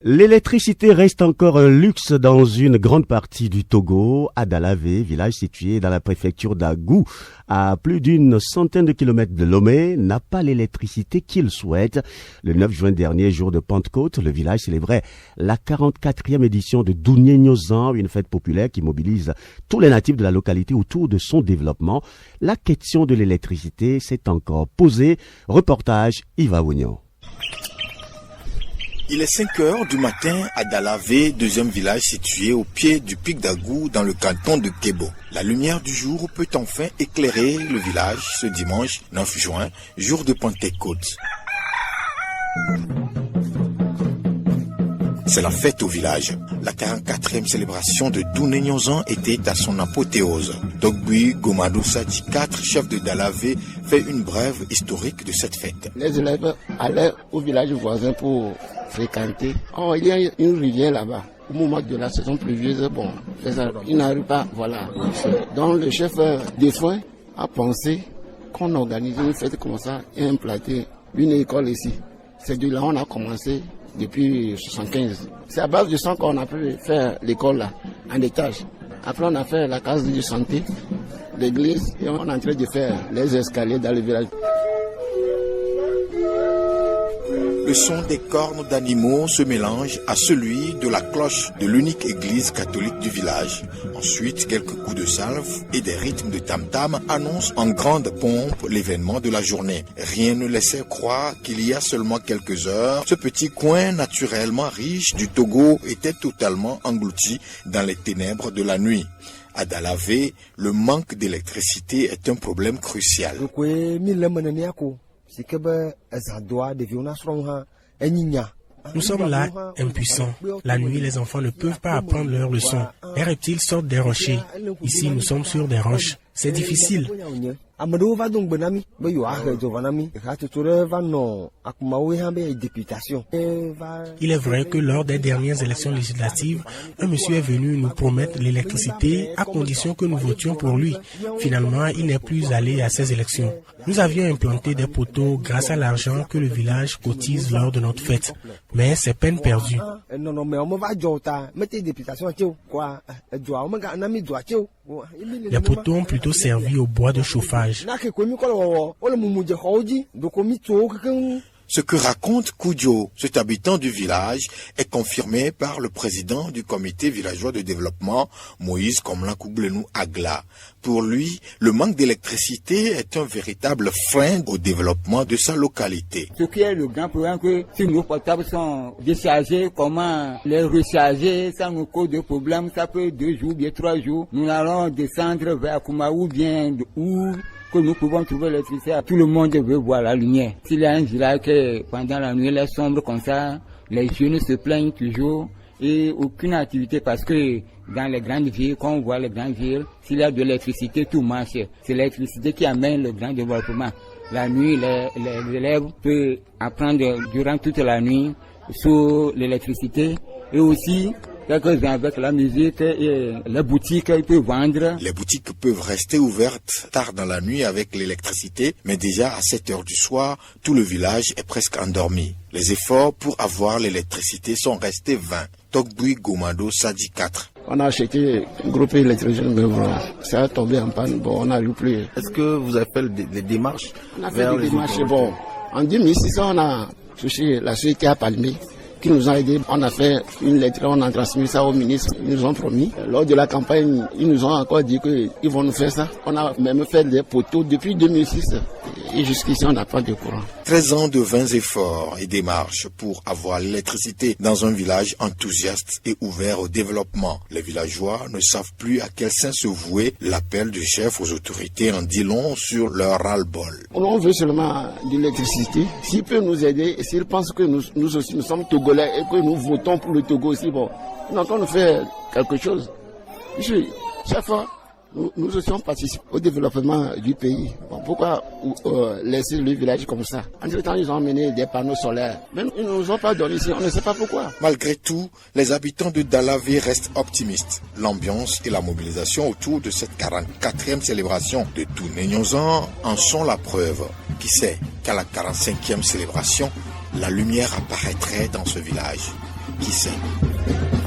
L'électricité reste encore un luxe dans une grande partie du Togo. Adalavé, village situé dans la préfecture d'Agou, à plus d'une centaine de kilomètres de Lomé, n'a pas l'électricité qu'il souhaite. Le 9 juin dernier, jour de Pentecôte, le village célébrait la 44e édition de Dounié Nyozan, une fête populaire qui mobilise tous les natifs de la localité autour de son développement. La question de l'électricité s'est encore posée. Reportage Yves Oignon. Il est 5 heures du matin à Dalavé, deuxième village situé au pied du pic d'Agou dans le canton de Kébo. La lumière du jour peut enfin éclairer le village ce dimanche 9 juin, jour de Pentecôte. C'est la fête au village. La 44e célébration de Dounié Nyozan était à son apothéose. Dogbui Gomadou Sadi 4, chef de Dalavé, fait une brève historique de cette fête. Les élèves allaient au village voisin pour fréquenter. Oh, il y a une rivière là-bas. Au moment de la saison pluvieuse, il n'arrive pas, voilà. Donc le chef défunt a pensé qu'on organisait une fête comme ça et implanter une école ici. C'est de là qu'on a commencé depuis 1975. C'est à base de ça qu'on a pu faire l'école là, en étage. Après on a fait la case de santé, l'église et on est en train de faire les escaliers dans le village. Le son des cornes d'animaux se mélange à celui de la cloche de l'unique église catholique du village. Ensuite, quelques coups de salve et des rythmes de tam-tam annoncent en grande pompe l'événement de la journée. Rien ne laissait croire qu'il y a seulement quelques heures, ce petit coin naturellement riche du Togo était totalement englouti dans les ténèbres de la nuit. À Dalavé, le manque d'électricité est un problème crucial. Nous sommes là, impuissants. La nuit, les enfants ne peuvent pas apprendre leurs leçons. Les reptiles sortent des rochers. Ici, nous sommes sur des roches. C'est difficile. Il est vrai que lors des dernières élections législatives, un monsieur est venu nous promettre l'électricité à condition que nous votions pour lui. Finalement, il n'est plus allé à ces élections. Nous avions implanté des poteaux grâce à l'argent que le village cotise lors de notre fête. Mais c'est peine perdue. Les poteaux ont plutôt servi au bois de chauffage. Ce que raconte Koudjo, cet habitant du village, est confirmé par le président du comité villageois de développement, Moïse Komlan-Koublenou Agla. Pour lui, le manque d'électricité est un véritable frein au développement de sa localité. Ce qui est le grand problème, que si nos portables sont déchargés, comment les recharger, ça nous cause de problèmes, ça peut 2 jours, bien 3 jours. Nous allons descendre vers Koumaou, bien où que nous pouvons trouver l'électricité. Tout le monde veut voir la lumière. S'il y a un village que pendant la nuit, il est sombre comme ça, les jeunes se plaignent toujours et aucune activité parce que dans les grandes villes, quand on voit les grandes villes, s'il y a de l'électricité, tout marche. C'est l'électricité qui amène le grand développement. La nuit, les élèves peuvent apprendre durant toute la nuit sur l'électricité et aussi quelques-uns avec la musique et les boutiques, ils peuvent vendre. Les boutiques peuvent rester ouvertes tard dans la nuit avec l'électricité, mais déjà à 7 heures du soir, tout le village est presque endormi. Les efforts pour avoir l'électricité sont restés vains. Togbui Gomado Sadi 4. On a acheté un groupe électrogène, mais bon, ça a tombé en panne, bon, on n'arrive plus. Est-ce que vous avez fait des démarches? On a fait des démarches, bon. En 2006, on a cherché la société à Palmé, qui nous a aidés. On a fait une lettre, on a transmis ça au ministre. Ils nous ont promis. Lors de la campagne, ils nous ont encore dit qu'ils vont nous faire ça. On a même fait des poteaux depuis 2006. Et jusqu'ici, on n'a pas de courant. 13 ans de vains efforts et démarches pour avoir l'électricité dans un village enthousiaste et ouvert au développement. Les villageois ne savent plus à quel sein se vouer. L'appel du chef aux autorités en dit long sur leur ras-le-bol. On veut seulement de l'électricité. S'il peut nous aider et s'il pense que nous aussi, nous sommes Togolais et que nous votons pour le Togo aussi, bon, nous entendons faire quelque chose. Monsieur, chaque fois, nous aussi on participe au développement du pays. Bon, pourquoi laisser le village comme ça? Entre-temps, ils ont amené des panneaux solaires. Mais ils ne nous ont pas donné ici, on ne sait pas pourquoi. Malgré tout, les habitants de Dalavé restent optimistes. L'ambiance et la mobilisation autour de cette 44e célébration de Dounié Nyozan en sont la preuve. Qui sait qu'à la 45e célébration, la lumière apparaîtrait dans ce village. Qui sait?